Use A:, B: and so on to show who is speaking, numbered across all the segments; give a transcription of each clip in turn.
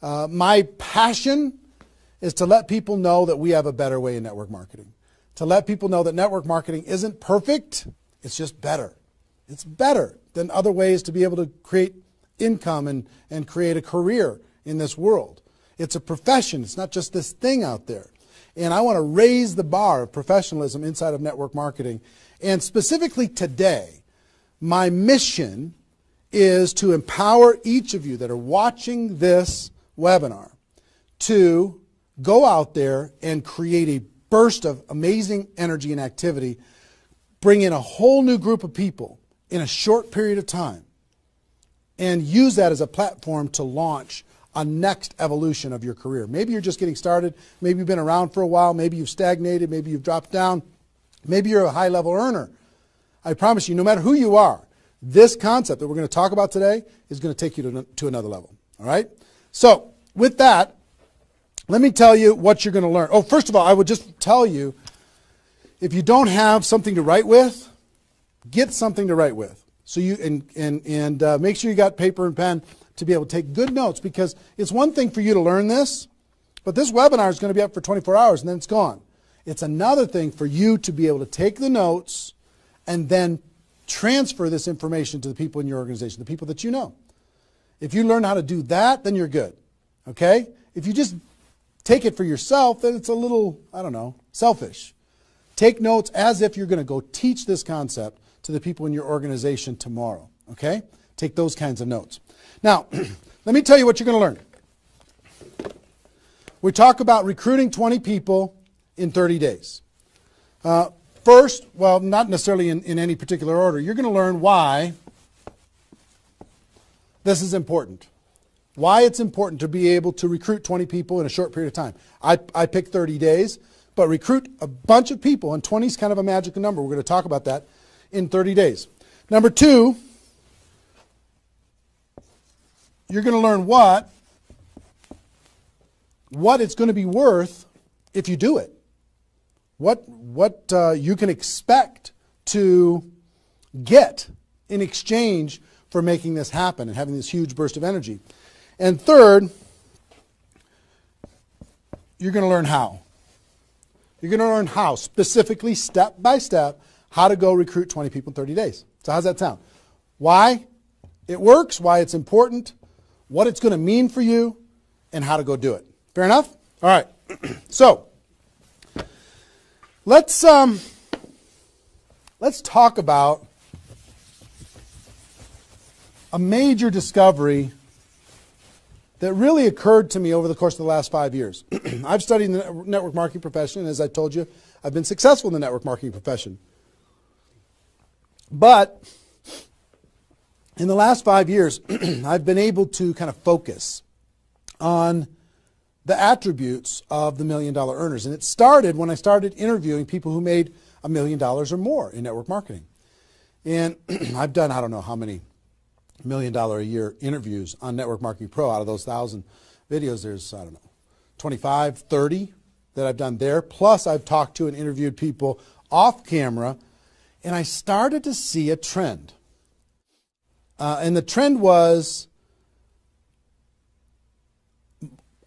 A: My passion is to let people know that we have a better way in network marketing. To let people know that network marketing isn't perfect, it's just better. It's better than other ways to be able to create income and create a career in this world. It's a profession. It's not just this thing out there. And I want to raise the bar of professionalism inside of network marketing. And specifically today, my mission is to empower each of you that are watching this webinar to go out there and create a burst of amazing energy and activity, bring in a whole new group of people in a short period of time, and use that as a platform to launch a next evolution of your career. Maybe you're just getting started. Maybe you've been around for a while. Maybe you've stagnated. Maybe you've dropped down. Maybe you're a high-level earner. I promise you, no matter who you are, this concept that we're going to talk about today is going to take you to another level. All right? So with that, let me tell you what you're going to learn. Oh, first of all, I would just tell you, if you don't have something to write with, get something to write with. So you and make sure you got paper and pen to be able to take good notes, because it's one thing for you to learn this, but this webinar is going to be up for 24 hours and then it's gone. It's another thing for you to be able to take the notes and then transfer this information to the people in your organization, the people that you know. If you learn how to do that, then you're good. Okay? If you just take it for yourself, then it's a little, I don't know, selfish. Take notes as if you're going to go teach this concept to the people in your organization tomorrow. Okay? Take those kinds of notes. Now, let me tell you what you're going to learn. We talk about recruiting 20 people in 30 days. First, well, not necessarily in any particular order, you're going to learn why this is important. Why it's important to be able to recruit 20 people in a short period of time. I picked 30 days, but recruit a bunch of people, and 20 is kind of a magical number. We're going to talk about that in 30 days. Number two, you're going to learn what it's going to be worth if you do it. What you can expect to get in exchange for making this happen and having this huge burst of energy. And third, you're going to learn how. You're going to learn how, specifically, step by step, how to go recruit 20 people in 30 days. So how's that sound? Why it works, why it's important, what it's going to mean for you, and how to go do it. Fair enough? All right. So let's talk about a major discovery that really occurred to me over the course of the last 5 years. I've studied the network marketing profession, and as I told you, I've been successful in the network marketing profession. But in the last 5 years, I've been able to kind of focus on the attributes of the $1 million earners. And it started when I started interviewing people who made $1 million or more in network marketing. And I've done, I don't know how many $1 million a year interviews on Network Marketing Pro. Out of those 1,000 videos, there's, I don't know, 25, 30 that I've done there. Plus, I've talked to and interviewed people off camera, and I started to see a trend. And the trend was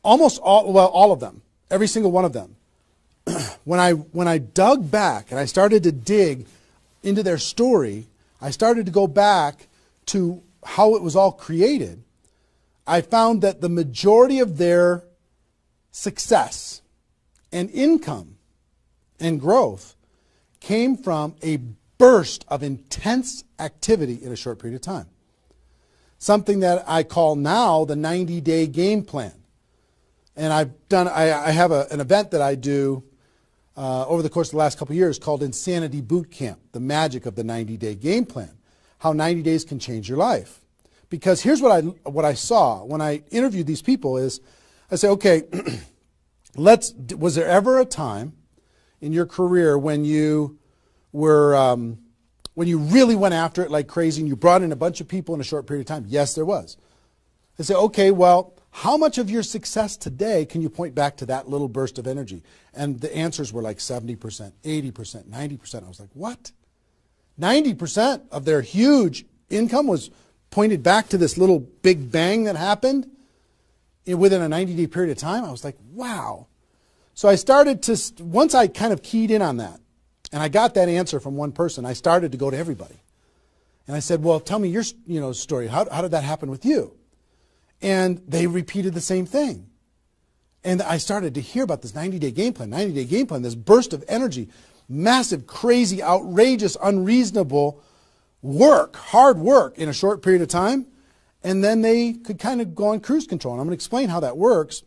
A: almost all of them, every single one of them. When I dug back and I started to dig into their story, I started to go back to how it was all created. I found that the majority of their success and income and growth came from a burst of intense activity in a short period of time. Something that I call now the 90-day game plan. And I have an event that I do over the course of the last couple of years called Insanity Boot Camp, the magic of the 90-day game plan, how 90 days can change your life. Because here's what I saw when I interviewed these people is, I say, okay, was there ever a time in your career when you were, when you really went after it like crazy and you brought in a bunch of people in a short period of time? Yes, there was. I say, okay, well, how much of your success today can you point back to that little burst of energy? And the answers were like 70%, 80%, 90%. I was like, what? 90% of their huge income was pointed back to this little big bang that happened? within a 90-day period of time. I was like, wow. So I started to, once I kind of keyed in on that, and I got that answer from one person, I started to go to everybody. And I said, well, tell me your story. How did that happen with you? And they repeated the same thing. And I started to hear about this 90-day game plan, this burst of energy, massive, crazy, outrageous, unreasonable work, hard work in a short period of time. And then they could kind of go on cruise control. And I'm going to explain how that works.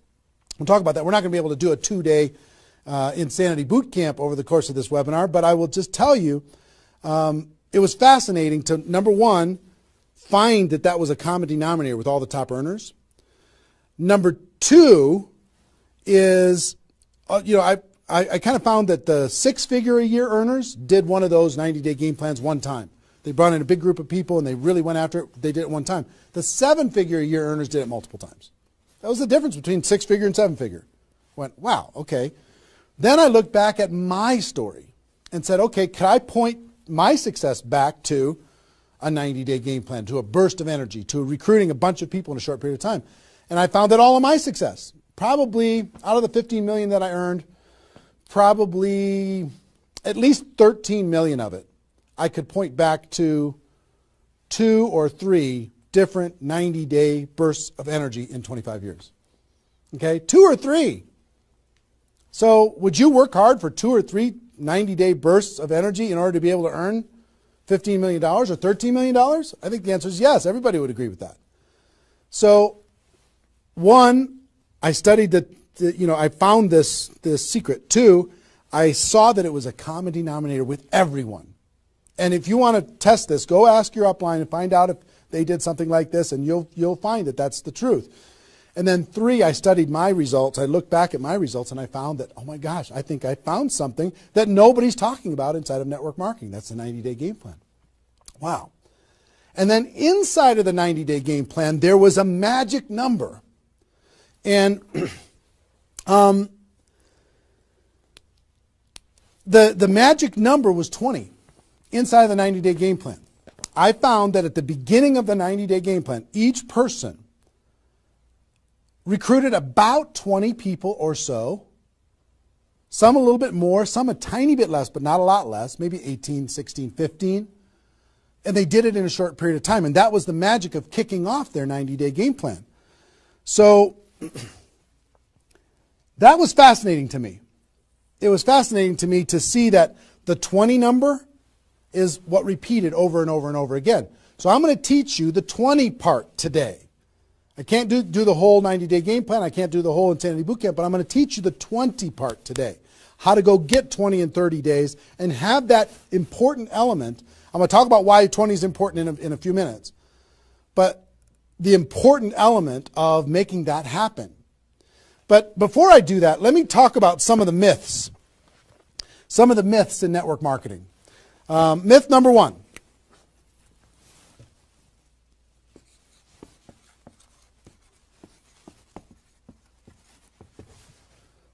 A: We'll talk about that. We're not going to be able to do a 2-day insanity boot camp over the course of this webinar, but I will just tell you, it was fascinating to, number one, find that was a common denominator with all the top earners. Number two is, I kind of found that the 6-figure-a-year earners did one of those 90-day game plans one time. They brought in a big group of people and they really went after it. They did it one time. The 7-figure-a-year earners did it multiple times. That was the difference between 6-figure and 7-figure. Went, wow, okay. Then I looked back at my story and said, okay, could I point my success back to a 90-day game plan, to a burst of energy, to recruiting a bunch of people in a short period of time? And I found that all of my success, probably out of the 15 million that I earned, probably at least 13 million of it, I could point back to 2 or 3 different 90-day bursts of energy in 25 years. Okay, 2 or 3. So would you work hard for 2 or 3 90-day bursts of energy in order to be able to earn $15 million or $13 million? I think the answer is yes. Everybody would agree with that. So, one, I studied I found this secret. 2, I saw that it was a common denominator with everyone. And if you want to test this, go ask your upline and find out if they did something like this, and you'll find that that's the truth. And then 3, I studied my results. I looked back at my results and I found that, oh my gosh, I think I found something that nobody's talking about inside of network marketing. That's the 90-day game plan. Wow. And then inside of the 90-day game plan, there was a magic number. And the magic number was 20 inside of the 90-day game plan. I found that at the beginning of the 90-day game plan, each person recruited about 20 people or so, some a little bit more, some a tiny bit less, but not a lot less, maybe 18, 16, 15. And they did it in a short period of time. And that was the magic of kicking off their 90-day game plan. So that was fascinating to me. It was fascinating to me to see that the 20 number is what repeated over and over and over again. So I'm going to teach you the 20 part today. I can't do the whole 90-day game plan. I can't do the whole Insanity Bootcamp, but I'm going to teach you the 20 part today. How to go get 20 in 30 days and have that important element. I'm going to talk about why 20 is important in a few minutes. But the important element of making that happen. But before I do that, let me talk about some of the myths. Some of the myths in network marketing. Myth number 1.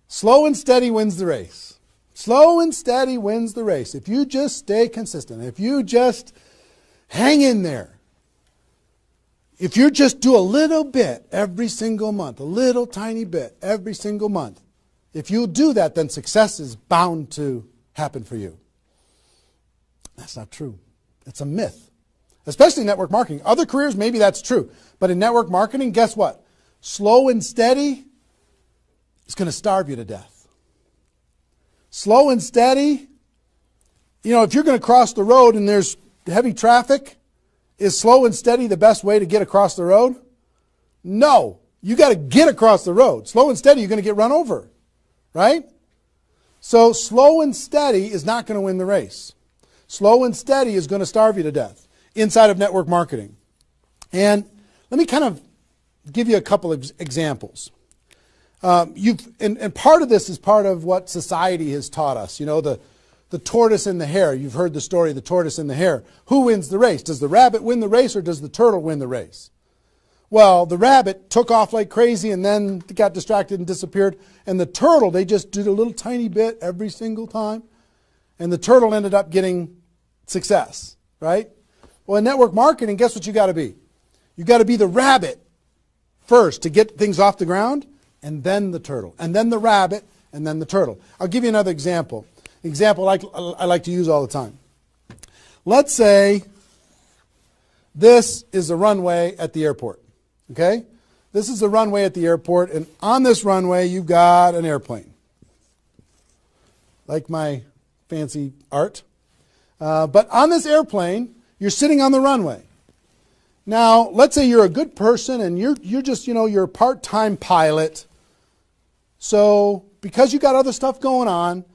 A: Slow and steady wins the race. Slow and steady wins the race. If you just stay consistent, if you just hang in there, if you just do a little bit every single month, a little tiny bit every single month, if you do that, then success is bound to happen for you. That's not true. It's a myth, especially in network marketing. Other careers, maybe that's true. But in network marketing, guess what? Slow and steady is going to starve you to death. Slow and steady, if you're going to cross the road and there's heavy traffic, is slow and steady the best way to get across the road? No. You got to get across the road. Slow and steady, you're going to get run over, right? So slow and steady is not going to win the race. Slow and steady is going to starve you to death inside of network marketing. And let me kind of give you a couple of examples. And part of this is part of what society has taught us. The tortoise and the hare. You've heard the story of the tortoise and the hare. Who wins the race? Does the rabbit win the race or does the turtle win the race? Well, the rabbit took off like crazy and then got distracted and disappeared. And the turtle, they just did a little tiny bit every single time. And the turtle ended up getting success, right? Well, in network marketing, guess what you got to be? You got to be the rabbit first to get things off the ground, and then the turtle, and then the rabbit, and then the turtle. I'll give you another example. Example I like to use all the time. Let's say this is the runway at the airport. Okay? This is the runway at the airport, and on this runway you've got an airplane. Like my fancy art. But on this airplane, you're sitting on the runway. Now, let's say you're a good person and you're just, you're a part-time pilot. So, because you got other stuff going on,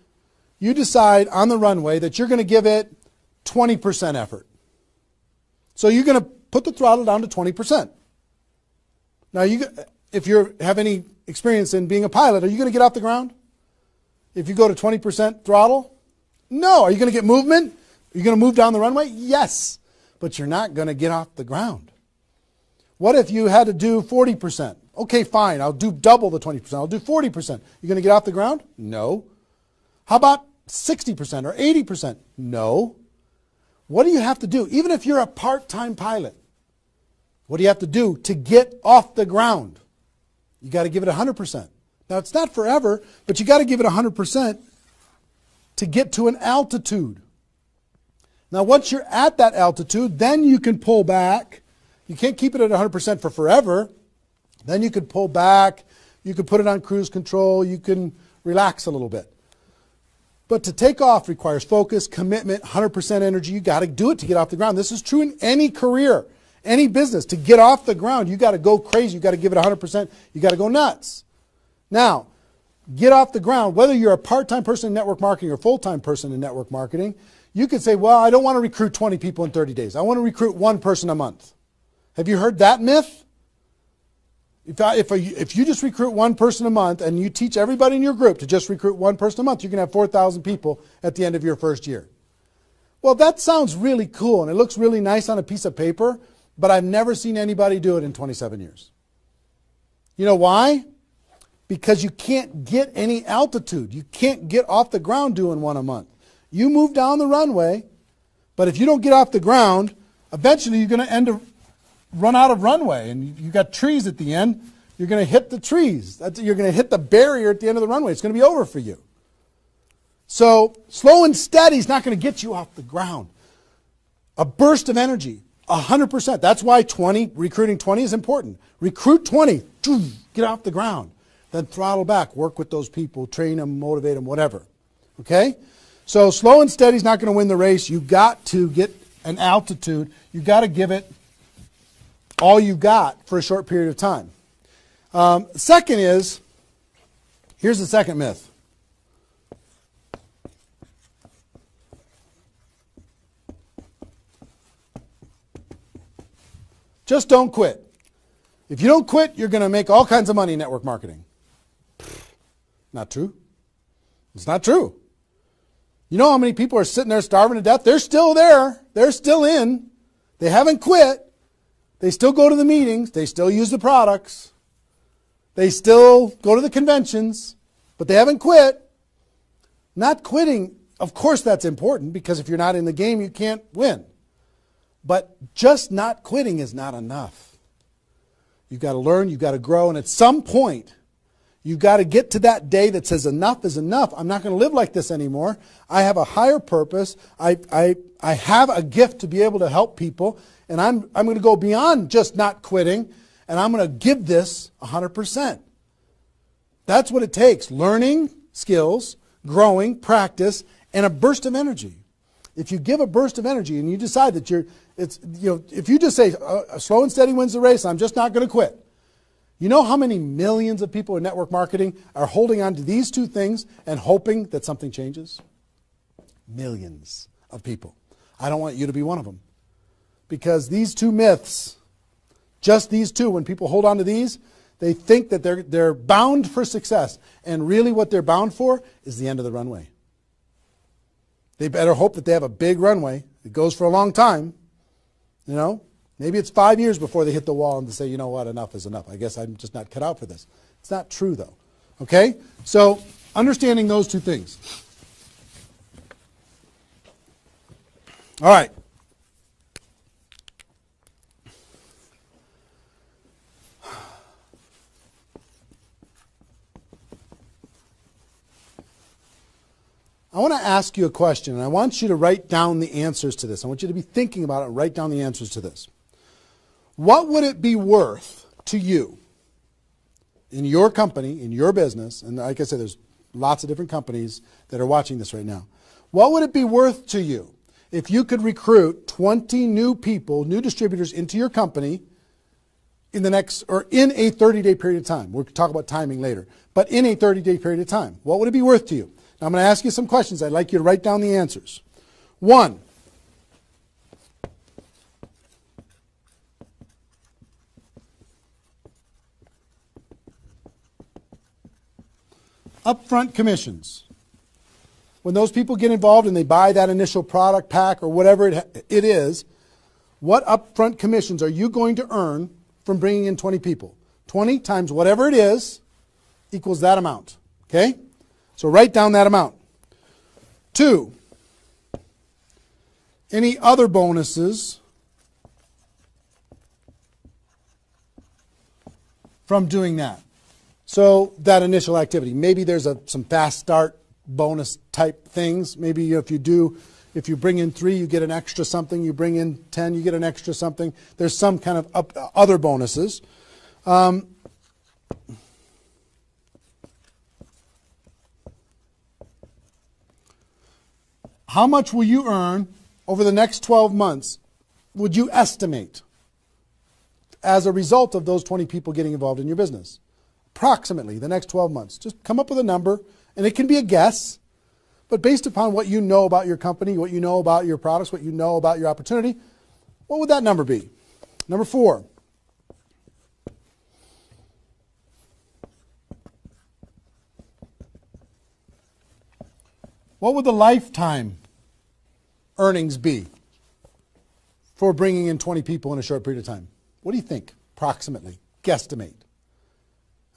A: you decide on the runway that you're going to give it 20% effort. So you're going to put the throttle down to 20%. Now, if you have any experience in being a pilot, are you going to get off the ground? If you go to 20% throttle? No. Are you going to get movement? Are you going to move down the runway? Yes. But you're not going to get off the ground. What if you had to do 40%? Okay, fine. I'll do double the 20%. I'll do 40%. You going to get off the ground? No. How about 60% or 80%? No. What do you have to do? Even if you're a part-time pilot, what do you have to do to get off the ground? You got to give it 100%. Now, it's not forever, but you got to give it 100% to get to an altitude. Now, once you're at that altitude, then you can pull back. You can't keep it at 100% for forever. Then you could pull back. You could put it on cruise control. You can relax a little bit. But to take off requires focus, commitment, 100% energy. You got to do it to get off the ground. This is true in any career, any business. To get off the ground, you got to go crazy. You got to give it 100%. You got to go nuts. Now, get off the ground. Whether you're a part-time person in network marketing or full-time person in network marketing, you could say, well, I don't want to recruit 20 people in 30 days. I want to recruit one person a month. Have you heard that myth? If you just recruit one person a month and you teach everybody in your group to just recruit one person a month, you can have 4,000 people at the end of your first year. Well, that sounds really cool and it looks really nice on a piece of paper, but I've never seen anybody do it in 27 years. You know why? Because you can't get any altitude. You can't get off the ground doing one a month. You move down the runway, but if you don't get off the ground, eventually you're going to run out of runway, and you got trees at the end. You're going to hit the trees. You're going to hit the barrier at the end of the runway. It's going to be over for you. So slow and steady is not going to get you off the ground. A burst of energy, 100%. That's why recruiting 20 is important. Recruit 20, get off the ground. Then throttle back, work with those people, train them, motivate them, whatever. Okay? So slow and steady is not going to win the race. You got to get an altitude. You got to give it all you got for a short period of time. Second is, here's the second myth. Just don't quit. If you don't quit, you're going to make all kinds of money in network marketing. Not true. It's not true. You know how many people are sitting there starving to death? They're still there. They're still in. They haven't quit. They still go to the meetings. They still use the products. They still go to the conventions, but they haven't quit. Not quitting, of course that's important, because if you're not in the game, you can't win. But just not quitting is not enough. You've got to learn, you've got to grow, and at some point, you've got to get to that day that says enough is enough. I'm not going to live like this anymore. I have a higher purpose. I have a gift to be able to help people, and I'm going to go beyond just not quitting, and I'm going to give this 100%. That's what it takes. Learning skills, growing, practice, and a burst of energy. If you give a burst of energy and you decide that if you just say slow and steady wins the race, I'm just not going to quit. You know how many millions of people in network marketing are holding on to these two things and hoping that something changes? Millions of people. I don't want you to be one of them. Because these two myths, just these two, when people hold on to these, they think that they're bound for success. And really what they're bound for is the end of the runway. They better hope that they have a big runway. It goes for a long time. You know, maybe it's 5 years before they hit the wall and they say, you know what, enough is enough. I guess I'm just not cut out for this. It's not true, though. Okay? So understanding those two things. All right. I want to ask you a question, and I want you to write down the answers to this. I want you to be thinking about it and write down the answers to this. What would it be worth to you in your company, in your business, and like I said, there's lots of different companies that are watching this right now. What would it be worth to you if you could recruit 20 new people, new distributors into your company in the next, or in a 30-day period of time? We'll talk about timing later, but in a 30-day period of time. What would it be worth to you? Now I'm going to ask you some questions. I'd like you to write down the answers. 1, upfront commissions. When those people get involved and they buy that initial product pack or whatever it is, what upfront commissions are you going to earn from bringing in 20 people? 20 times whatever it is equals that amount. Okay? So write down that amount. 2, any other bonuses from doing that? So that initial activity. Maybe there's some fast start bonus type things. Maybe if you bring in 3, you get an extra something. You bring in 10, you get an extra something. There's some kind of other bonuses. How much will you earn over the next 12 months, would you estimate, as a result of those 20 people getting involved in your business? Approximately the next 12 months. Just come up with a number, and it can be a guess, but based upon what you know about your company, what you know about your products, what you know about your opportunity, what would that number be? Number 4. What would the lifetime earnings be for bringing in 20 people in a short period of time? What do you think, approximately? Guesstimate.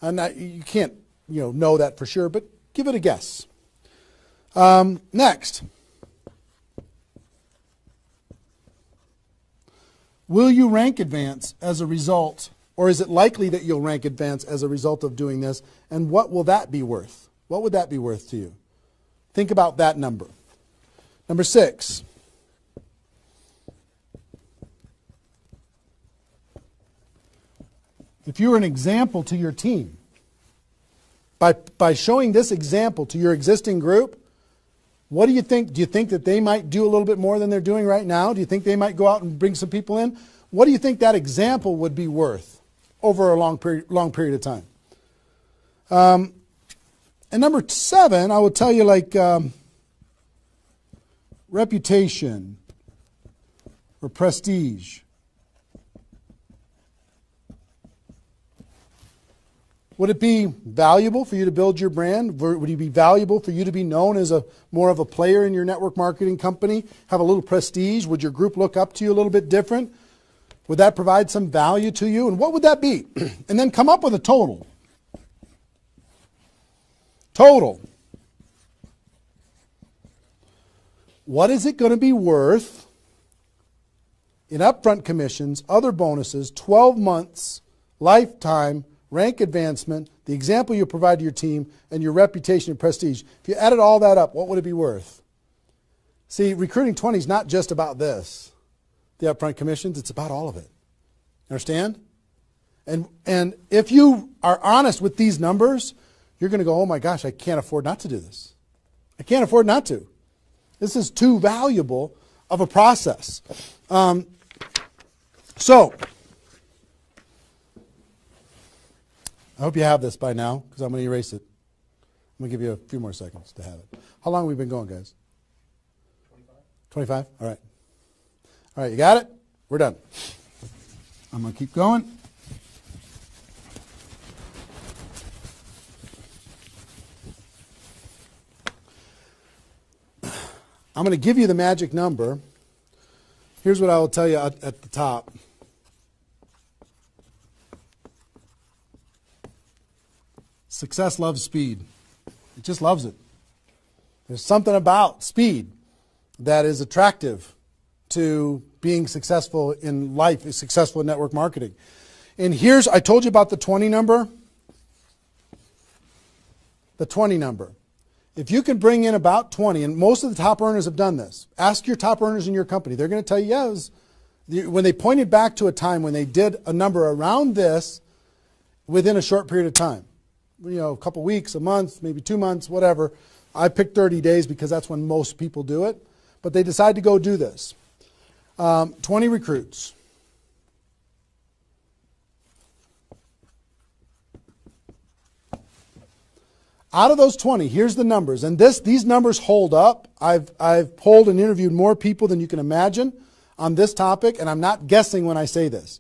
A: And you can't, know that for sure, but give it a guess. Next. Will you rank advance as a result, or is it likely that you'll rank advance as a result of doing this? And what will that be worth? What would that be worth to you? Think about that number. Number 6. If you were an example to your team, by showing this example to your existing group, what do you think? Do you think that they might do a little bit more than they're doing right now? Do you think they might go out and bring some people in? What do you think that example would be worth over a long period of time? And number 7, I will tell you, reputation or prestige. Would it be valuable for you to build your brand? Would it be valuable for you to be known as more of a player in your network marketing company? Have a little prestige? Would your group look up to you a little bit different? Would that provide some value to you? And what would that be? And then come up with a total. Total. What is it going to be worth in upfront commissions, other bonuses, 12 months, lifetime, rank advancement, the example you provide to your team, and your reputation and prestige? If you added all that up, what would it be worth? See, recruiting 20 is not just about this, the upfront commissions. It's about all of it. Understand? And if you are honest with these numbers, you're going to go, oh my gosh, I can't afford not to do this. I can't afford not to. This is too valuable of a process. So, I hope you have this by now, because I'm going to erase it. I'm going to give you a few more seconds to have it. How long have we been going, guys? 25? All right. All right, you got it? We're done. I'm going to keep going. I'm going to give you the magic number. Here's what I will tell you at the top. Success loves speed. It just loves it. There's something about speed that is attractive to being successful in life, successful in network marketing. And I told you about the 20 number. The 20 number. If you can bring in about 20, and most of the top earners have done this, ask your top earners in your company. They're going to tell you, when they pointed back to a time when they did a number around this within a short period of time, a couple weeks, a month, maybe 2 months, whatever. I picked 30 days because that's when most people do it. But they decide to go do this. 20 recruits. Out of those 20, here's the numbers. And these numbers hold up. I've polled and interviewed more people than you can imagine on this topic, and I'm not guessing when I say this.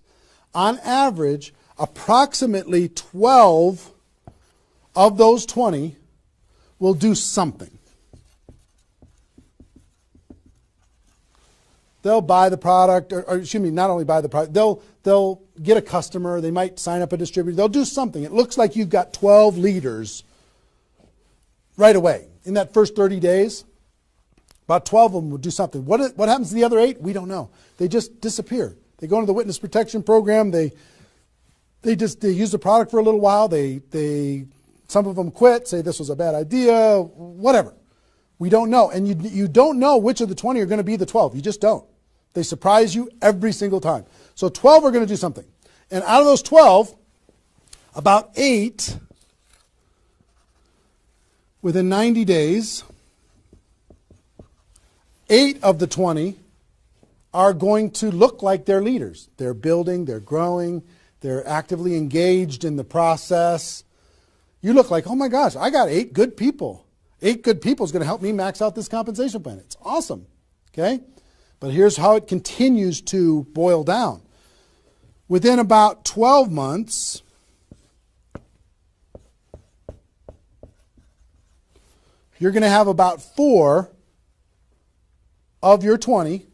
A: On average, approximately 12 of those 20 will do something. They'll buy the product, or excuse me, not only buy the product, they'll get a customer, they might sign up a distributor, they'll do something. It looks like you've got 12 leaders right away. In that first 30 days, about 12 of them will do something. What happens to the other 8? We don't know. They just disappear. They go into the witness protection program, they use the product for a little while, some of them quit, say this was a bad idea, whatever. We don't know. And you don't know which of the 20 are going to be the 12. You just don't. They surprise you every single time. So 12 are going to do something. And out of those 12, about 8, within 90 days, 8 of the 20 are going to look like they're leaders. They're building, they're growing, they're actively engaged in the process. You look like, oh my gosh, I got 8 good people. 8 good people is going to help me max out this compensation plan. It's awesome. Okay? But here's how it continues to boil down. Within about 12 months, you're going to have about 4 of your 20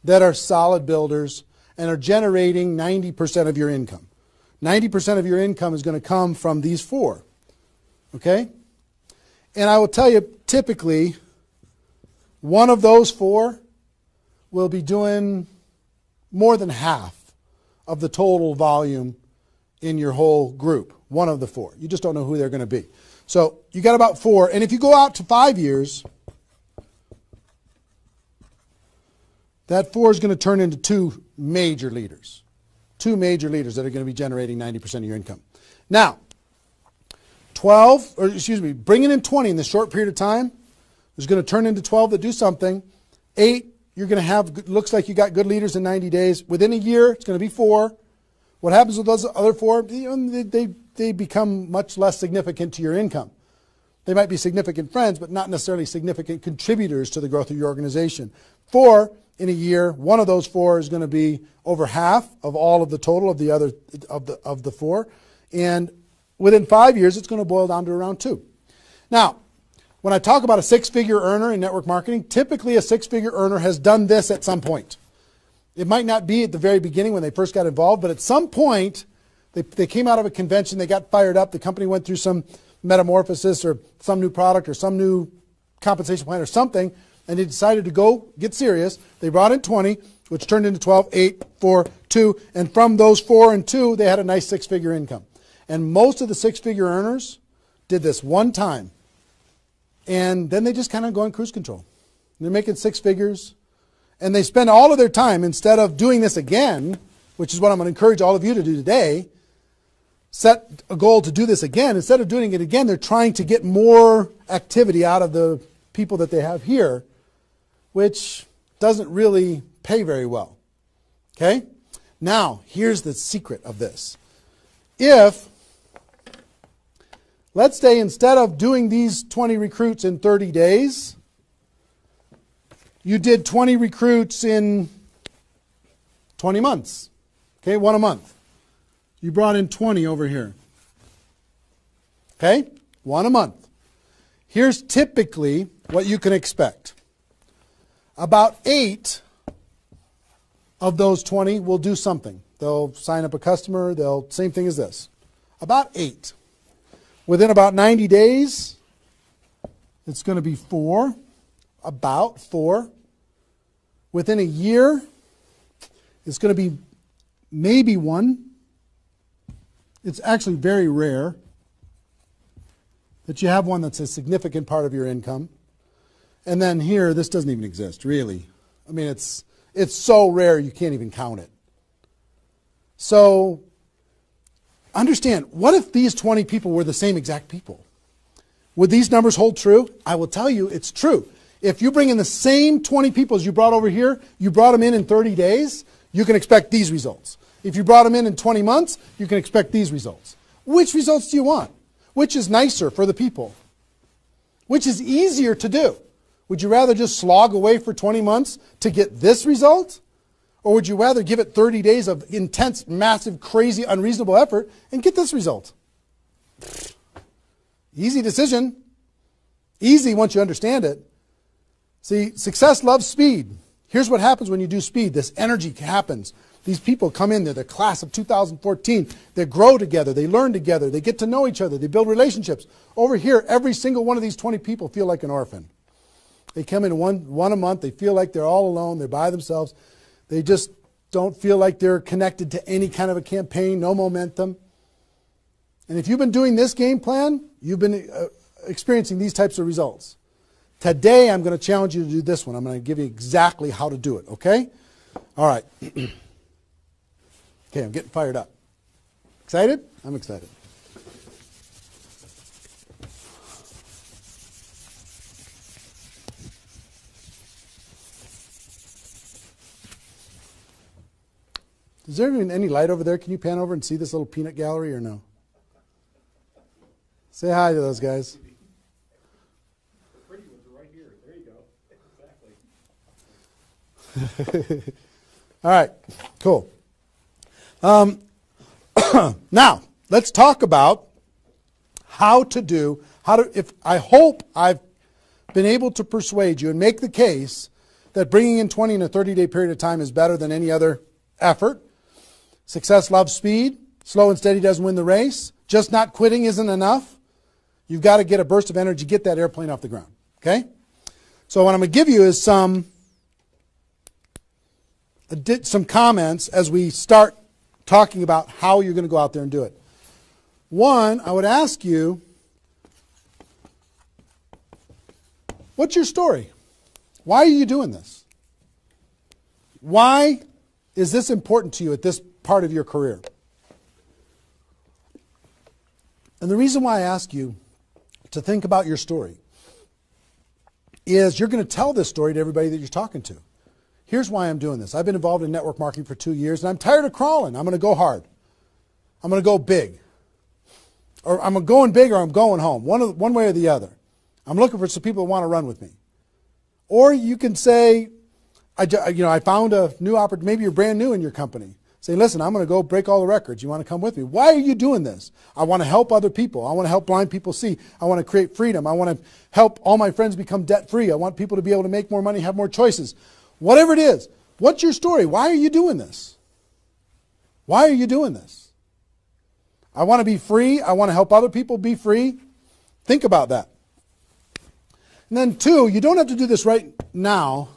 A: that are solid builders and are generating 90% of your income. 90% of your income is going to come from these 4. Okay? And I will tell you, typically, one of those 4 will be doing more than half of the total volume in your whole group. One of the 4. You just don't know who they're going to be. So you got about 4. And if you go out to 5 years, that 4 is going to turn into 2 major leaders. 2 major leaders that are going to be generating 90% of your income. Now, bringing in 20 in this short period of time is going to turn into 12 that do something. 8, you're going to have, looks like you got good leaders in 90 days. Within a year, it's going to be 4. What happens with those other 4? They become much less significant to your income. They might be significant friends, but not necessarily significant contributors to the growth of your organization. 4 in a year, one of those 4 is going to be over half of all of the total of the other of the 4, and within 5 years, it's going to boil down to around 2. Now, when I talk about a 6-figure earner in network marketing, typically a 6-figure earner has done this at some point. It might not be at the very beginning when they first got involved, but at some point, they came out of a convention, they got fired up, the company went through some metamorphosis or some new product or some new compensation plan or something, and they decided to go get serious. They brought in 20, which turned into 12, 8, 4, 2, and from those 4 and 2, they had a nice 6-figure income. And most of the 6-figure earners did this one time, and then they just kind of go on cruise control. They're making 6 figures, and they spend all of their time, instead of doing this again, which is what I'm going to encourage all of you to do today, set a goal to do this again. Instead of doing it again, they're trying to get more activity out of the people that they have here, which doesn't really pay very well. Okay? Now, here's the secret of this. If, let's say instead of doing these 20 recruits in 30 days, you did 20 recruits in 20 months. Okay, 1 a month. You brought in 20 over here. Okay, 1 a month. Here's typically what you can expect. About 8 of those 20 will do something. They'll sign up a customer. Same thing as this. About 8. Within about 90 days, it's going to be 4. About 4. Within a year, it's going to be maybe 1. It's actually very rare. that you have one that's a significant part of your income. And then here, this doesn't even exist, really. I mean, it's so rare you can't even count it. So understand, what if these 20 people were the same exact people? Would these numbers hold true? I will tell you it's true. If you bring in the same 20 people as you brought over here, you brought them in 30 days, you can expect these results. If you brought them in 20 months, you can expect these results. Which results do you want? Which is nicer for the people? Which is easier to do? Would you rather just slog away for 20 months to get this result? Or would you rather give it 30 days of intense, massive, crazy, unreasonable effort and get this result? Easy decision. Easy once you understand it. See, success loves speed. Here's what happens when you do speed. This energy happens. These people come in, they're the class of 2014. They grow together, they learn together, they get to know each other, they build relationships. Over here, every single one of these 20 people feel like an orphan. They come in one a month, they feel like they're all alone, they're by themselves. They just don't feel like they're connected to any kind of a campaign, no momentum. And if you've been doing this game plan, you've been experiencing these types of results. Today, I'm going to challenge you to do this one. I'm going to give you exactly how to do it, okay? All right. Okay, I'm getting fired up. Excited? I'm excited. Is there even any light over there? Can you pan over and see this little peanut gallery or no? Say hi to those guys.
B: The pretty ones are right here. There you go. Exactly.
A: All right, cool. Now, let's talk about I hope I've been able to persuade you and make the case that bringing in 20 in a 30-day period of time is better than any other effort. Success loves speed. Slow and steady doesn't win the race. Just not quitting isn't enough. You've got to get a burst of energy, get that airplane off the ground. Okay? So what I'm going to give you is some comments as we start talking about how you're going to go out there and do it. One, I would ask you, what's your story? Why are you doing this? Why is this important to you at this part of your career? And the reason why I ask you to think about your story is you're going to tell this story to everybody that you're talking to. Here's why I'm doing this. I've been involved in network marketing for 2 years, and I'm tired of crawling. I'm going to go hard. I'm going to go big. Or I'm going big or I'm going home, one way or the other. I'm looking for some people that want to run with me. Or you can say, I found a new opportunity. Maybe you're brand new in your company. Say, listen, I'm going to go break all the records. You want to come with me? Why are you doing this? I want to help other people. I want to help blind people see. I want to create freedom. I want to help all my friends become debt-free. I want people to be able to make more money, have more choices. Whatever it is, what's your story? Why are you doing this? Why are you doing this? I want to be free. I want to help other people be free. Think about that. And then 2, you don't have to do this right now.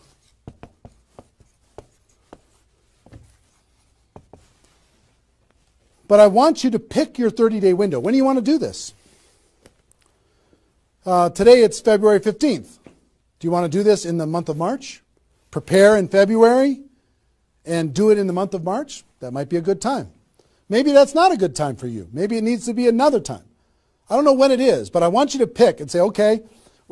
A: But I want you to pick your 30-day window. When do you want to do this? Today it's February 15th. Do you want to do this in the month of March? Prepare in February and do it in the month of March? That might be a good time. Maybe that's not a good time for you. Maybe it needs to be another time. I don't know when it is, but I want you to pick and say, okay,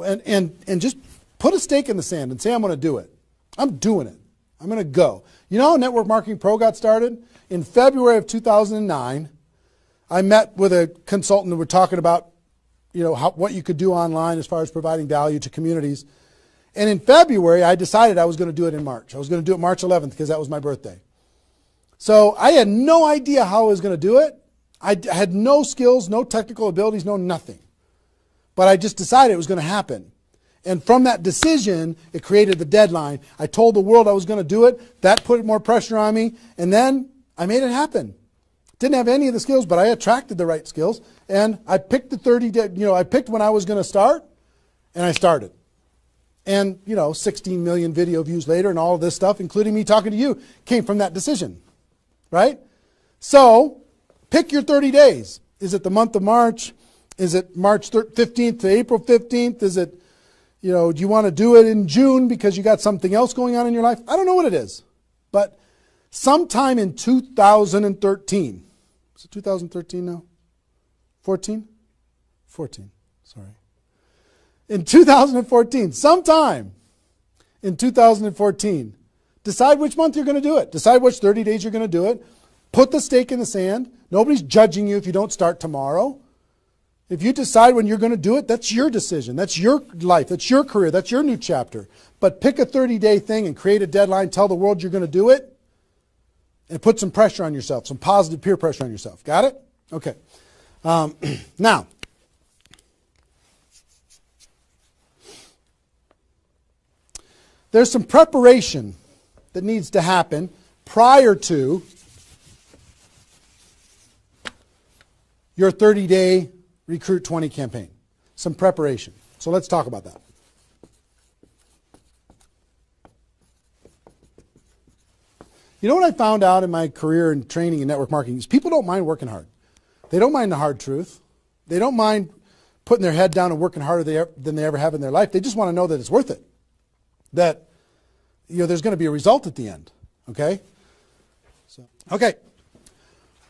A: and just put a stake in the sand and say, I'm going to do it. I'm doing it. I'm going to go. You know how Network Marketing Pro got started? In February of 2009, I met with a consultant and we're talking about, what you could do online as far as providing value to communities. And in February, I decided I was going to do it in March. I was going to do it March 11th because that was my birthday. So I had no idea how I was going to do it. I had no skills, no technical abilities, no nothing. But I just decided it was going to happen. And from that decision, it created the deadline. I told the world I was going to do it. That put more pressure on me. And then I made it happen. Didn't have any of the skills, but I attracted the right skills. And I picked the 30 day, I picked when I was going to start, and I started. And, 16 million video views later and all of this stuff, including me talking to you, came from that decision. Right? So, pick your 30 days. Is it the month of March? Is it March 15th to April 15th? Is it, do you want to do it in June because you got something else going on in your life? I don't know what it is. But sometime in 2013, is it 2013 now? 14? 14, sorry. In 2014, sometime in 2014, decide which month you're going to do it. Decide which 30 days you're going to do it. Put the stake in the sand. Nobody's judging you if you don't start tomorrow. If you decide when you're going to do it, that's your decision. That's your life. That's your career. That's your new chapter. But pick a 30-day thing and create a deadline. Tell the world you're going to do it. And put some pressure on yourself, some positive peer pressure on yourself. Got it? Okay. Now, there's some preparation that needs to happen prior to your 30-day Recruit 20 campaign. Some preparation. So let's talk about that. You know what I found out in my career in training in network marketing is people don't mind working hard. They don't mind the hard truth. They don't mind putting their head down and working harder than they ever have in their life. They just want to know that it's worth it. That there's going to be a result at the end. Okay? Okay.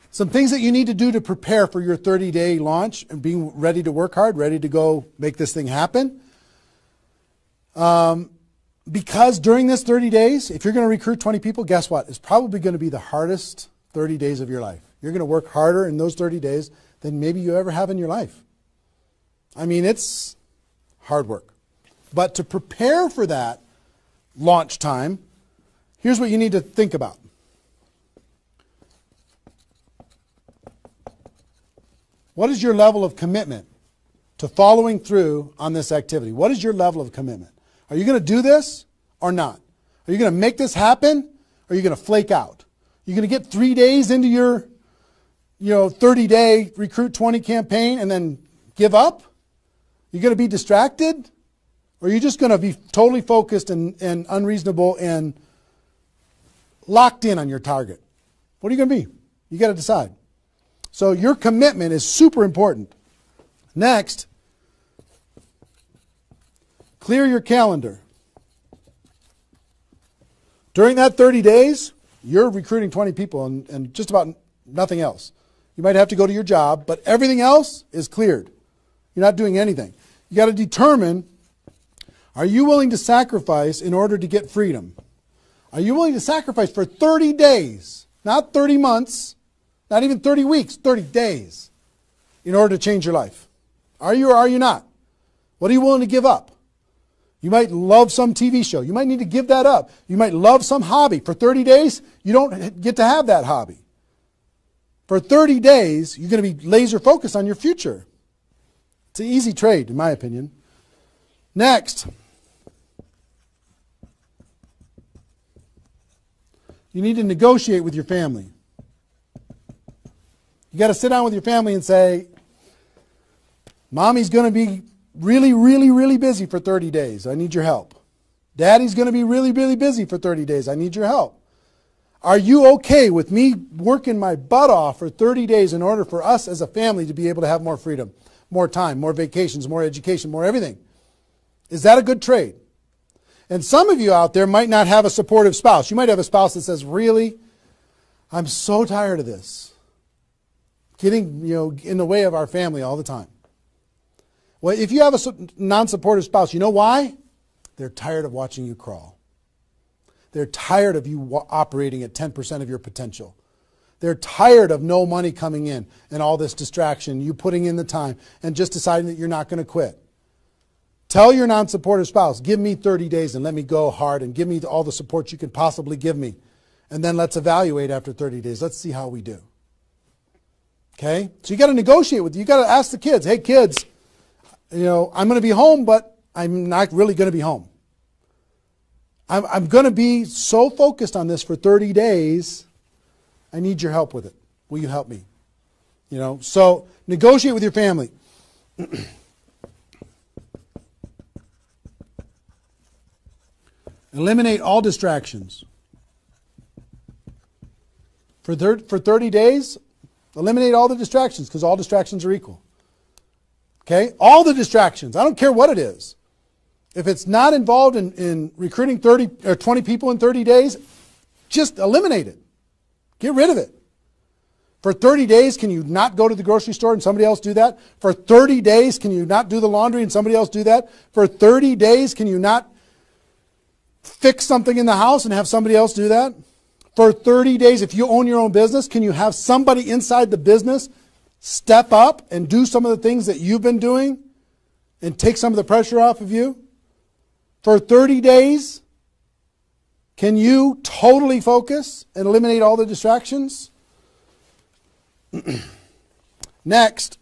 A: Some things that you need to do to prepare for your 30-day launch and being ready to work hard, ready to go make this thing happen. Because during this 30 days, if you're going to recruit 20 people, guess what? It's probably going to be the hardest 30 days of your life. You're going to work harder in those 30 days than maybe you ever have in your life. I mean, it's hard work. But to prepare for that launch time, here's what you need to think about. What is your level of commitment to following through on this activity? What is your level of commitment? Are you going to do this or not? Are you going to make this happen or are you going to flake out? You're going to get 3 days into your 30-day Recruit 20 campaign and then give up? You're going to be distracted? Or are you just going to be totally focused and unreasonable and locked in on your target? What are you going to be? You got to decide. So your commitment is super important. Next, clear your calendar. During that 30 days, you're recruiting 20 people and just about nothing else. You might have to go to your job, but everything else is cleared. You're not doing anything. You got to determine, are you willing to sacrifice in order to get freedom? Are you willing to sacrifice for 30 days, not 30 months, not even 30 weeks, 30 days, in order to change your life? Are you or are you not? What are you willing to give up? You might love some TV show. You might need to give that up. You might love some hobby. For 30 days, you don't get to have that hobby. For 30 days, you're going to be laser focused on your future. It's an easy trade, in my opinion. Next, you need to negotiate with your family. You got to sit down with your family and say, Mommy's going to be really, really, really busy for 30 days. I need your help. Daddy's going to be really, really busy for 30 days. I need your help. Are you okay with me working my butt off for 30 days in order for us as a family to be able to have more freedom, more time, more vacations, more education, more everything? Is that a good trade? And some of you out there might not have a supportive spouse. You might have a spouse that says, really, I'm so tired of this. Getting in the way of our family all the time. Well, if you have a non-supportive spouse, you know why? They're tired of watching you crawl. They're tired of you operating at 10% of your potential. They're tired of no money coming in and all this distraction, you putting in the time and just deciding that you're not going to quit. Tell your non-supportive spouse, give me 30 days and let me go hard and give me all the support you could possibly give me. And then let's evaluate after 30 days. Let's see how we do. Okay? So you got to negotiate with, you got to ask the kids, hey kids, I'm going to be home, but I'm not really going to be home. I'm going to be so focused on this for 30 days. I need your help with it. Will you help me? So negotiate with your family. Eliminate all distractions. For 30 days, eliminate all the distractions because all distractions are equal. Okay? All the distractions. I don't care what it is. If it's not involved in recruiting 30 or 20 people in 30 days, just eliminate it. Get rid of it. For 30 days, can you not go to the grocery store and somebody else do that? For 30 days, can you not do the laundry and somebody else do that? For 30 days, can you not fix something in the house and have somebody else do that? For 30 days, if you own your own business, can you have somebody inside the business step up and do some of the things that you've been doing and take some of the pressure off of you? For 30 days, can you totally focus and eliminate all the distractions? Next,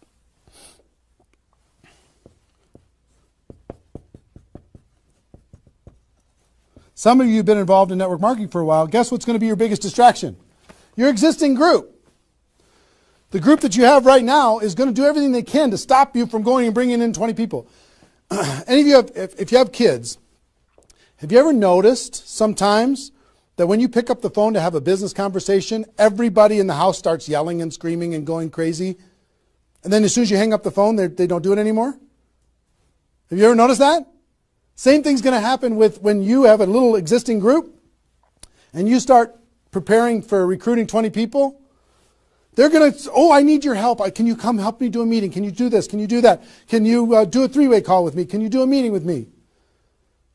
A: some of you have been involved in network marketing for a while. Guess what's going to be your biggest distraction? Your existing group. The group that you have right now is going to do everything they can to stop you from going and bringing in 20 people. Any of you have, if you have kids, have you ever noticed sometimes that when you pick up the phone to have a business conversation, everybody in the house starts yelling and screaming and going crazy? And then as soon as you hang up the phone, they don't do it anymore? Have you ever noticed that? Same thing's going to happen with when you have a little existing group and you start preparing for recruiting 20 people. They're going to, oh, I need your help. Can you come help me do a meeting? Can you do this? Can you do that? Can you do a three-way call with me? Can you do a meeting with me?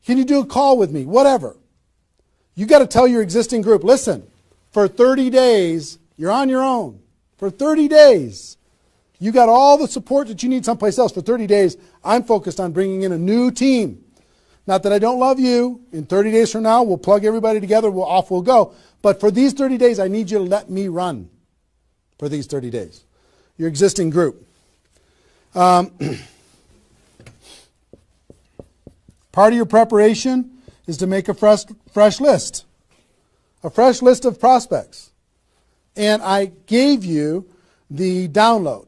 A: Can you do a call with me? Whatever. You got to tell your existing group, listen, for 30 days, you're on your own. For 30 days, you got all the support that you need someplace else. For 30 days, I'm focused on bringing in a new team. Not that I don't love you. In 30 days from now, we'll plug everybody together. Off we'll go. But for these 30 days, I need you to let me run for these 30 days. Your existing group. Part of your preparation is to make a fresh list. A fresh list of prospects. And I gave you the download,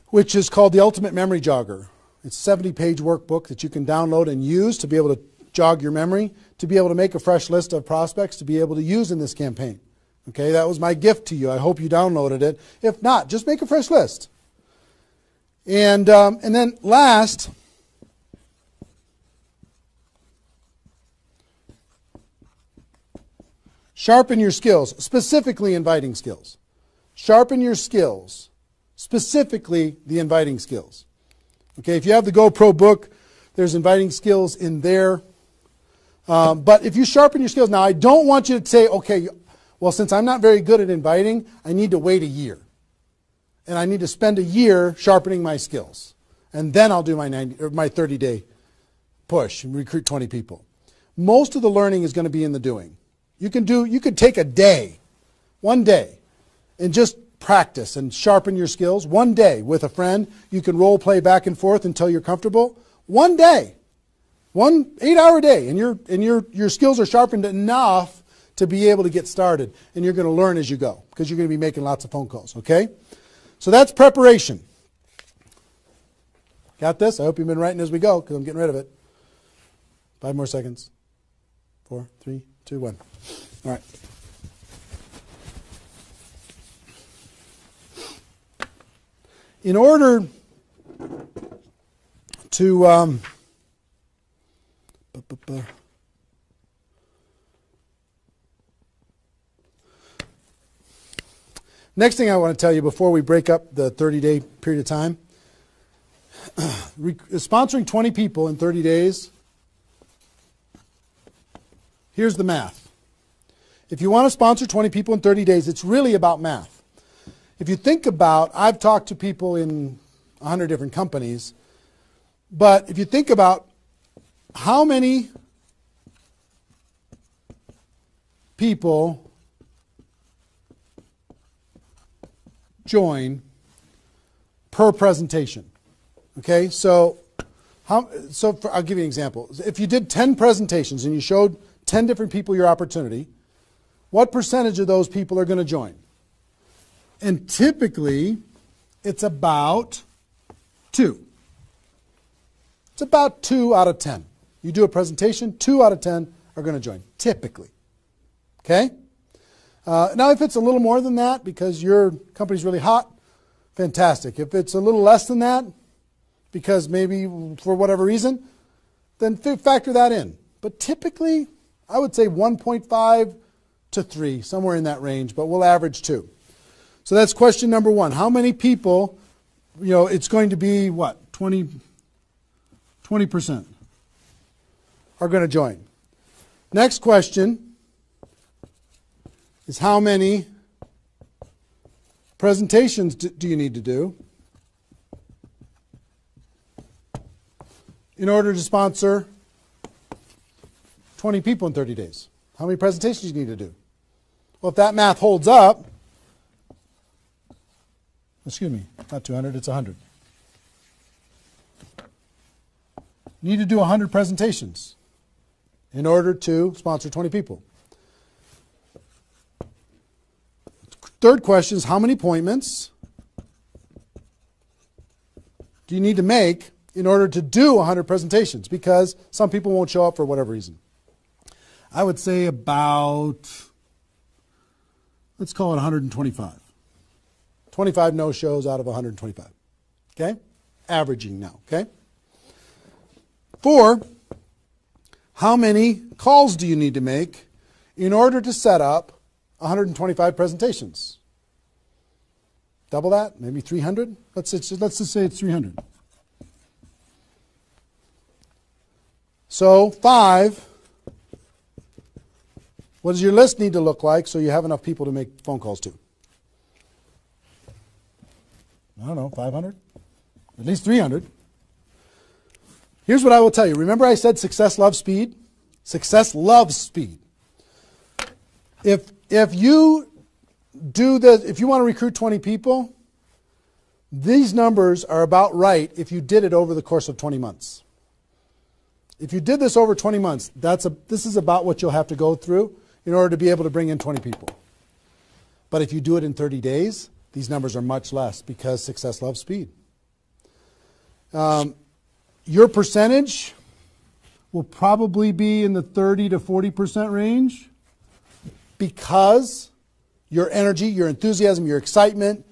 A: which is called the Ultimate Memory Jogger. It's a 70-page workbook that you can download and use to be able to jog your memory, to be able to make a fresh list of prospects to be able to use in this campaign. Okay, that was my gift to you. I hope you downloaded it. If not, just make a fresh list. And then last, sharpen your skills, specifically inviting skills. Sharpen your skills, specifically the inviting skills. Okay, if you have the GoPro book, there's inviting skills in there. But if you sharpen your skills, now I don't want you to say, okay, well, since I'm not very good at inviting, I need to wait a year. And I need to spend a year sharpening my skills. And then I'll do my 30-day push and recruit 20 people. Most of the learning is going to be in the doing. You could take a day, one day, and just practice and sharpen your skills. One day with a friend, you can role play back and forth until you're comfortable. One day, 1 8-hour day, and your skills are sharpened enough to be able to get started. And you're going to learn as you go because you're going to be making lots of phone calls, okay? So that's preparation. Got this? I hope you've been writing as we go because I'm getting rid of it. 5 more seconds. 4, 3, 2, 1. All right. In order to next thing I want to tell you before we break up the 30-day period of time, sponsoring 20 people in 30 days, here's the math. If you want to sponsor 20 people in 30 days, it's really about math. If you think about, I've talked to people in 100 different companies, but if you think about how many people join per presentation. Okay, so I'll give you an example. If you did 10 presentations and you showed 10 different people your opportunity, what percentage of those people are going to join? And typically, it's about 2. It's about 2 out of 10. You do a presentation, 2 out of 10 are going to join, typically. Okay? Now, if it's a little more than that because your company's really hot, fantastic. If it's a little less than that, because maybe for whatever reason, then factor that in. But typically, I would say 1.5 to 3, somewhere in that range, but we'll average 2. So that's question number 1. How many people, it's going to be what? 20% are going to join. Next question is how many presentations do you need to do in order to sponsor 20 people in 30 days? How many presentations do you need to do? Well, if that math holds up, excuse me, not 200, it's 100. You need to do 100 presentations in order to sponsor 20 people. Third question is how many appointments do you need to make in order to do 100 presentations? Because some people won't show up for whatever reason. I would say about, let's call it 125. 25 no-shows out of 125. Okay? Averaging now. Okay? 4, how many calls do you need to make in order to set up 125 presentations? Double that? Maybe 300? Let's just say it's 300. So 5, what does your list need to look like so you have enough people to make phone calls to? I don't know, 500? At least 300. Here's what I will tell you. Remember I said success loves speed? Success loves speed. If you do this, if you want to recruit 20 people, these numbers are about right if you did it over the course of 20 months. If you did this over 20 months, this is about what you'll have to go through in order to be able to bring in 20 people. But if you do it in 30 days, these numbers are much less because success loves speed. Your percentage will probably be in the 30 to 40% range because your energy, your enthusiasm, your excitement,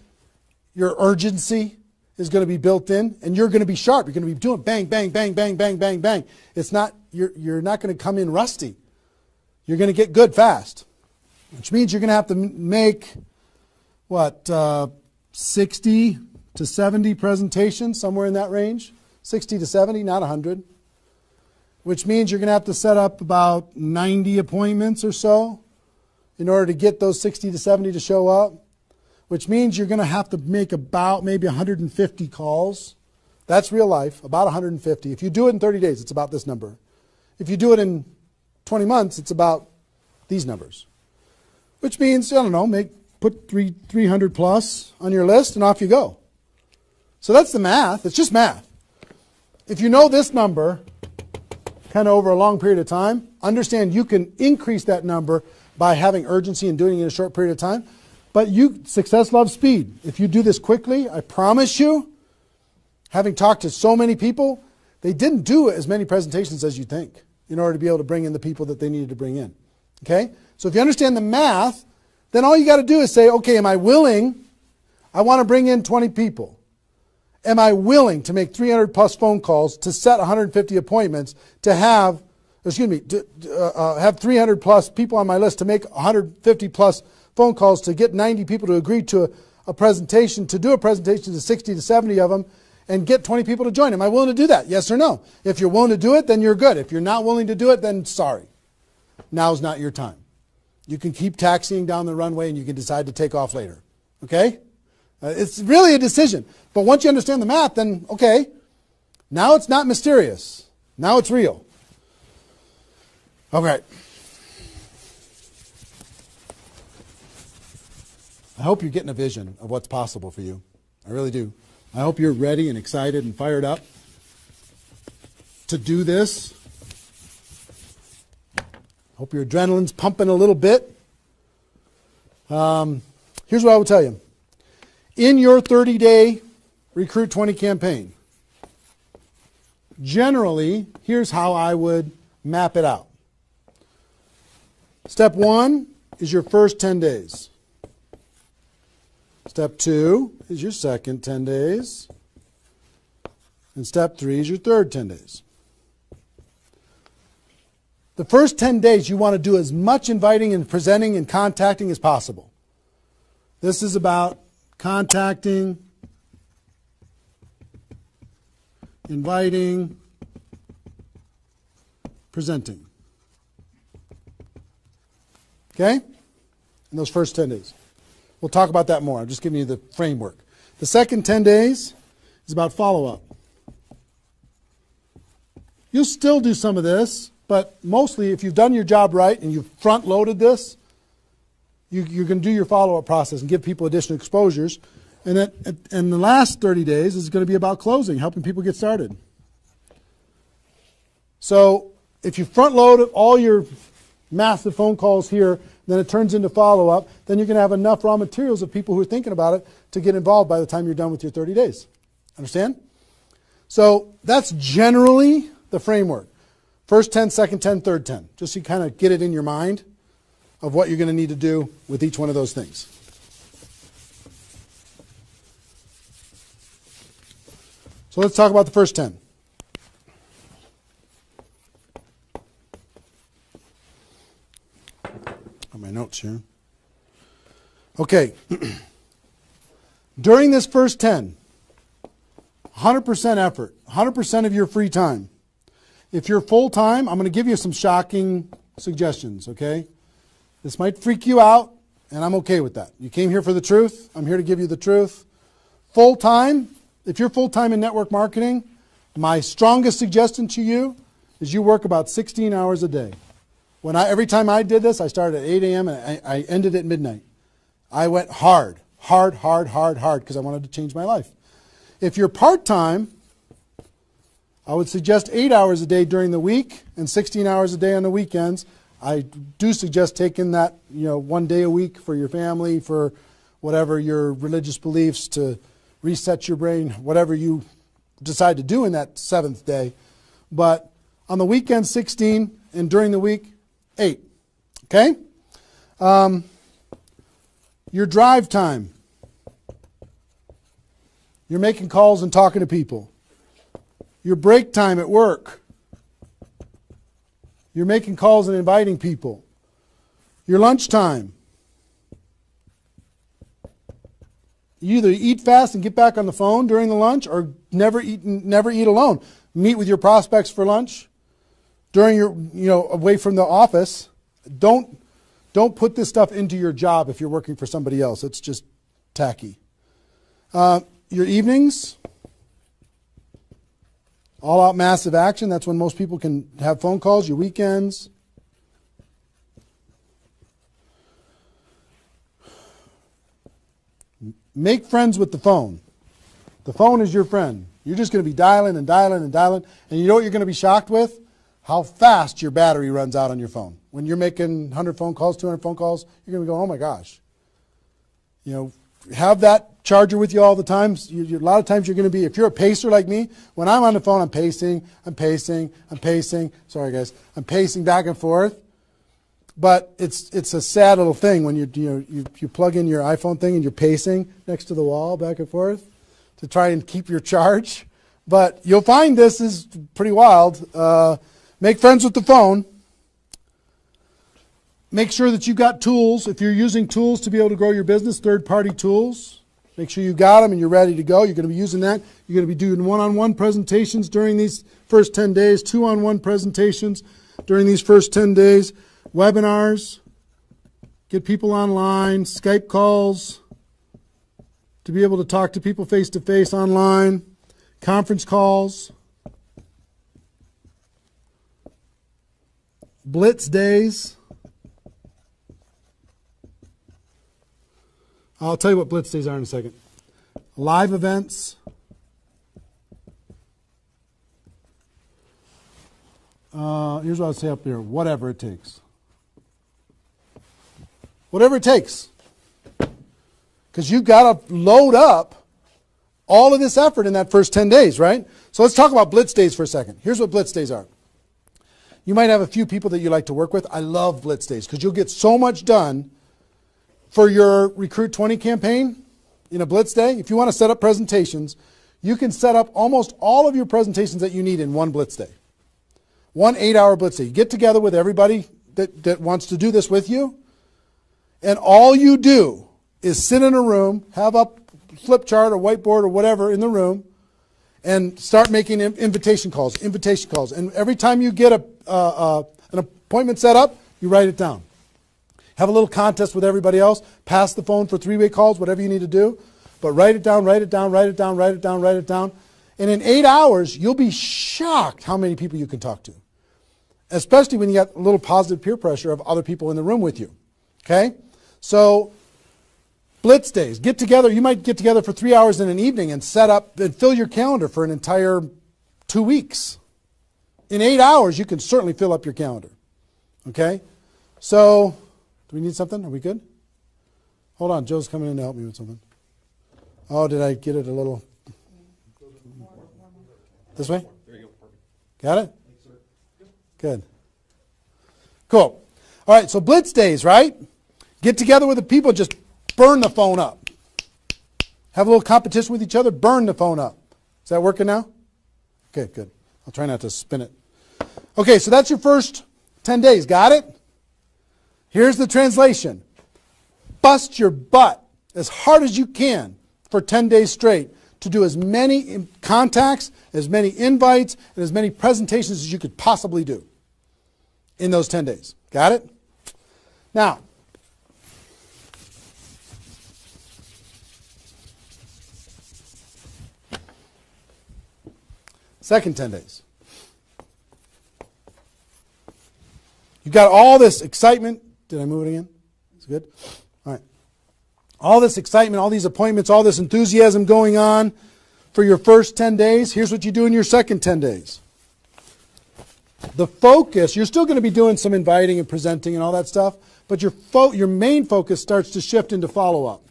A: your urgency is going to be built in, and you're going to be sharp. You're going to be doing bang, bang, bang, bang, bang, bang, bang. It's not, you're not going to come in rusty. You're going to get good fast, which means you're going to have to make, 60 to 70 presentations, somewhere in that range. 60 to 70, not 100. Which means you're going to have to set up about 90 appointments or so in order to get those 60 to 70 to show up. Which means you're going to have to make about maybe 150 calls. That's real life, about 150. If you do it in 30 days, it's about this number. If you do it in 20 months, it's about these numbers. Which means, I don't know, put 300 plus on your list and off you go. So that's the math. It's just math. If you know this number kind of over a long period of time, understand you can increase that number by having urgency and doing it in a short period of time. But success loves speed. If you do this quickly, I promise you, having talked to so many people, they didn't do as many presentations as you think in order to be able to bring in the people that they needed to bring in. Okay? So if you understand the math, then all you got to do is say, okay, am I willing? I want to bring in 20 people. Am I willing to make 300 plus phone calls to set 150 appointments to have 300 plus people on my list to make 150 plus phone calls to get 90 people to agree to a presentation, to do a presentation to 60 to 70 of them and get 20 people to join? Am I willing to do that? Yes or no? If you're willing to do it, then you're good. If you're not willing to do it, then sorry. Now's not your time. You can keep taxiing down the runway and you can decide to take off later. Okay? It's really a decision. But once you understand the math, then okay, now it's not mysterious. Now it's real. Okay. I hope you're getting a vision of what's possible for you. I really do. I hope you're ready and excited and fired up to do this. Hope your adrenaline's pumping a little bit. Here's what I will tell you. In your 30-day Recruit 20 campaign, generally, here's how I would map it out. Step 1 is your first 10 days. Step 2 is your second 10 days. And step 3 is your third 10 days. The first 10 days you want to do as much inviting and presenting and contacting as possible. This is about contacting, inviting, presenting. Okay? In those first 10 days. We'll talk about that more. I'm just giving you the framework. The second 10 days is about follow-up. You'll still do some of this, but mostly if you've done your job right and you've front-loaded this, you're going to do your follow-up process and give people additional exposures. And the last 30 days is going to be about closing, helping people get started. So if you front-load all your massive phone calls here, then it turns into follow-up, then you're going to have enough raw materials of people who are thinking about it to get involved by the time you're done with your 30 days. Understand? So that's generally the framework. First 10, second 10, third 10. Just so you kind of get it in your mind of what you're going to need to do with each one of those things. So let's talk about the first 10. On my notes here. Okay. During this first 10, 100% effort, 100% of your free time. If you're full-time, I'm going to give you some shocking suggestions, okay? This might freak you out, and I'm okay with that. You came here for the truth. I'm here to give you the truth. Full-time, if you're full-time in network marketing, my strongest suggestion to you is you work about 16 hours a day. Every time I did this, I started at 8 a.m. and I ended at midnight. I went hard, because I wanted to change my life. If you're part-time, I would suggest 8 hours a day during the week and 16 hours a day on the weekends. I do suggest taking that, 1 day a week for your family, for whatever your religious beliefs, to reset your brain, whatever you decide to do in that 7th day. But on the weekend, 16, and during the week, 8. Okay? Your drive time. You're making calls and talking to people. Your break time at work. You're making calls and inviting people. Your lunch time. You either eat fast and get back on the phone during the lunch, or never eat alone. Meet with your prospects for lunch during your, away from the office. Don't put this stuff into your job if you're working for somebody else. It's just tacky. Your evenings, all out massive action. That's when most people can have phone calls. Your weekends. Make friends with the phone. The phone is your friend. You're just going to be dialing and dialing and dialing. And you know what you're going to be shocked with? How fast your battery runs out on your phone. When you're making 100 phone calls, 200 phone calls, you're going to go, oh my gosh. Have that charger with you all the time. A lot of times you're going to be, if you're a pacer like me, when I'm on the phone, I'm pacing. Sorry guys. I'm pacing back and forth. But it's a sad little thing when you plug in your iPhone thing and you're pacing next to the wall back and forth to try and keep your charge. But you'll find this is pretty wild. Make friends with the phone. Make sure that you've got tools. If you're using tools to be able to grow your business, third-party tools, make sure you've got them and you're ready to go. You're going to be using that. You're going to be doing one-on-one presentations during these first 10 days, two-on-one presentations during these first 10 days, webinars, get people online, Skype calls to be able to talk to people face-to-face online, conference calls, blitz days. I'll tell you what blitz days are in a second. Live events. Here's what I'll say up there. Whatever it takes. Whatever it takes. Because you've got to load up all of this effort in that first 10 days, right? So let's talk about blitz days for a second. Here's what blitz days are. You might have a few people that you like to work with. I love blitz days because you'll get so much done for your Recruit 20 campaign. in a blitz day, if you want to set up presentations, you can set up almost all of your presentations that you need in one blitz day. 1 8-hour blitz day. You get together with everybody that wants to do this with you, and all you do is sit in a room, have a flip chart or whiteboard or whatever in the room, and start making invitation calls. And every time you get an appointment set up, you write it down. Have a little contest with everybody else. Pass the phone for 3-way calls, whatever you need to do. But write it down, write it down, write it down, write it down, write it down. And in 8 hours, you'll be shocked how many people you can talk to. Especially when you got a little positive peer pressure of other people in the room with you. Okay? So, blitz days. Get together. You might get together for 3 hours in an evening and set up and fill your calendar for an entire 2 weeks. In 8 hours, you can certainly fill up your calendar. Okay? So, do we need something? Are we good? Hold on. Joe's coming in to help me with something. Oh, did I get it a little? This way?
B: There you go. Perfect.
A: Got it? Good. Cool. All right, so blitz days, right? Get together with the people, just burn the phone up. Have a little competition with each other, burn the phone up. Is that working now? Okay, good. I'll try not to spin it. Okay, so that's your first 10 days. Got it? Here's the translation. Bust your butt as hard as you can for 10 days straight to do as many contacts, as many invites, and as many presentations as you could possibly do in those 10 days. Got it? Now, second 10 days. You've got all this excitement. Did I move it again? Is it good? All right. All this excitement, all these appointments, all this enthusiasm going on for your first 10 days. Here's what you do in your second 10 days. The focus, you're still going to be doing some inviting and presenting and all that stuff, but your main focus starts to shift into follow-up.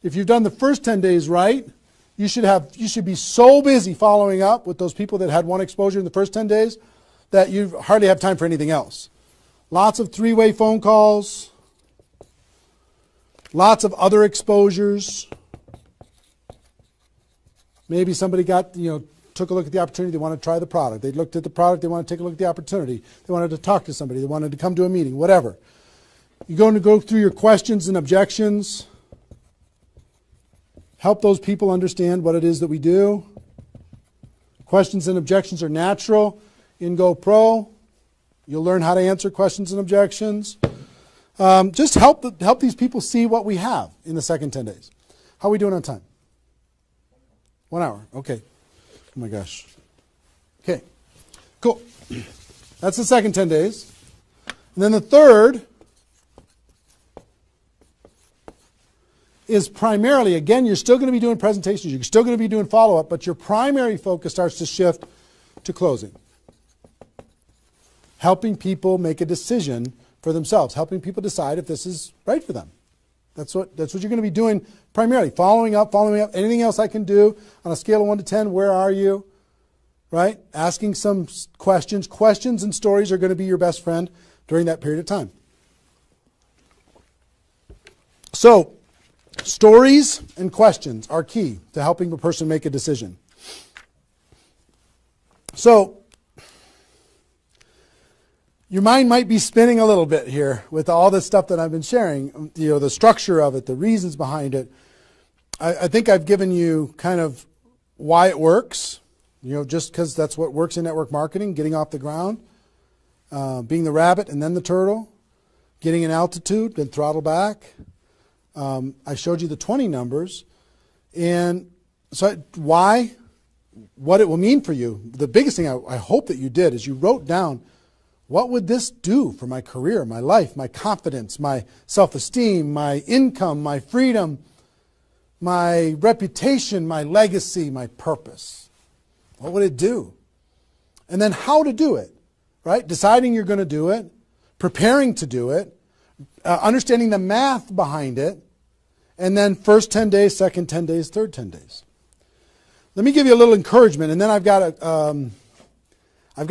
A: If you've done the first 10 days right, you should be so busy following up with those people that had one exposure in the first 10 days that you hardly have time for anything else. Lots of 3-way phone calls. Lots of other exposures. Maybe somebody took a look at the opportunity. They want to try the product. They looked at the product. They want to take a look at the opportunity. They wanted to talk to somebody. They wanted to come to a meeting, whatever. You're going to go through your questions and objections. Help those people understand what it is that we do. Questions and objections are natural in GoPro. You'll learn how to answer questions and objections. Just help these people see what we have in the second 10 days. How are we doing on time? 1 hour. Okay. Oh my gosh. Okay. Cool. That's the second 10 days. And then the third is primarily, again, you're still going to be doing presentations. You're still going to be doing follow-up, but your primary focus starts to shift to closing. Helping people make a decision for themselves, helping people decide if this is right for them. That's what you're going to be doing primarily. Following up. Anything else I can do on a scale of 1 to 10, where are you? Right? Asking some questions. Questions and stories are going to be your best friend during that period of time. So, stories and questions are key to helping a person make a decision. So, your mind might be spinning a little bit here with all this stuff that I've been sharing, the structure of it, the reasons behind it. I think I've given you kind of why it works, just because that's what works in network marketing, getting off the ground, being the rabbit and then the turtle, getting an altitude, then throttle back. I showed you the 20 numbers. And so why, what it will mean for you. The biggest thing I hope that you did is you wrote down, what would this do for my career, my life, my confidence, my self-esteem, my income, my freedom, my reputation, my legacy, my purpose? What would it do? And then how to do it, right? Deciding you're going to do it, preparing to do it, understanding the math behind it, and then first 10 days, second 10 days, third 10 days. Let me give you a little encouragement, and then I've got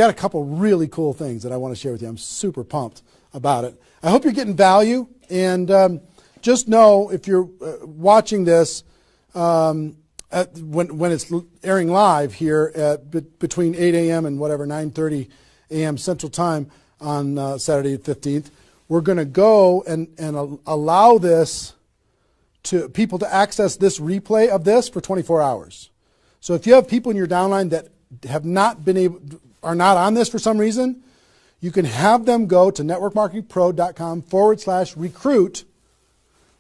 A: a couple really cool things that I want to share with you. I'm super pumped about it. I hope you're getting value, and just know if you're watching this when it's airing live here at between 8 a.m. and whatever 9:30 a.m. Central Time on Saturday the 15th, we're going to go and allow this to people to access this replay of this for 24 hours. So if you have people in your downline that have not been able, are not on this for some reason, you can have them go to networkmarketingpro.com/recruit.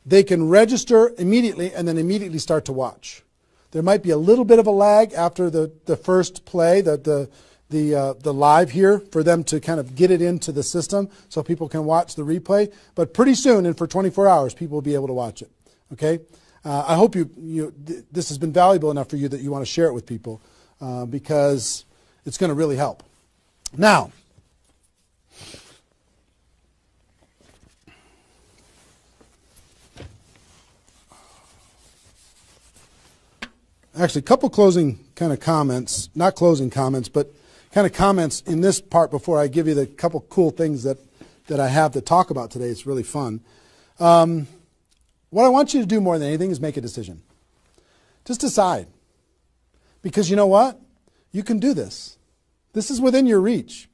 A: They can register immediately and then immediately start to watch. There might be a little bit of a lag after the first play, the live here, for them to kind of get it into the system so people can watch the replay. But pretty soon, and for 24 hours, people will be able to watch it. Okay? I hope this has been valuable enough for you that you want to share it with people because it's going to really help. Now, actually, a couple closing kind of comments, not closing comments, but kind of comments in this part before I give you the couple cool things that I have to talk about today. It's really fun. What I want you to do more than anything is make a decision. Just decide. Because you know what? You can do this. This is within your reach.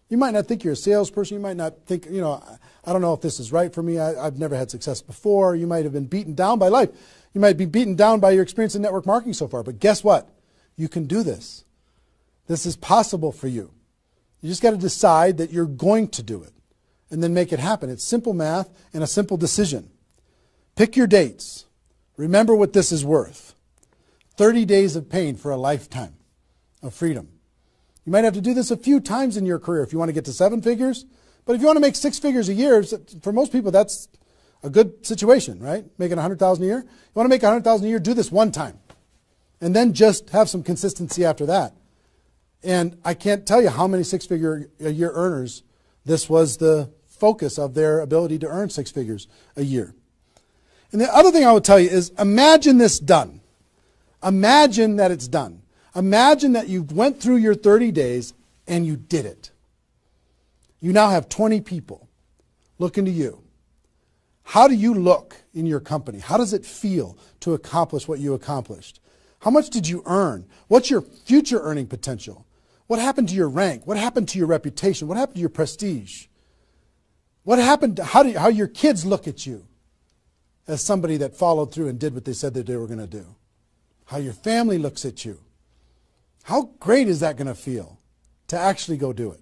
A: You might not think you're a salesperson. You might not think, I don't know if this is right for me. I've never had success before. You might have been beaten down by life. You might be beaten down by your experience in network marketing so far. But guess what? You can do this. This is possible for you. You just got to decide that you're going to do it and then make it happen. It's simple math and a simple decision. Pick your dates. Remember what this is worth. 30 days of pain for a lifetime of freedom. You might have to do this a few times in your career if you want to get to 7 figures. But if you want to make 6 figures a year, for most people, that's a good situation, right? Making $100,000 a year. You want to make $100,000 a year, do this one time. And then just have some consistency after that. And I can't tell you how many 6-figure a year earners this was the focus of their ability to earn 6 figures a year. And the other thing I would tell you is imagine this done. Imagine that it's done. Imagine that you went through your 30 days and you did it. You now have 20 people looking to you. How do you look in your company? How does it feel to accomplish what you accomplished? How much did you earn? What's your future earning potential? What happened to your rank? What happened to your reputation? What happened to your prestige? What happened to how your kids look at you as somebody that followed through and did what they said that they were going to do? How your family looks at you? How great is that going to feel to actually go do it?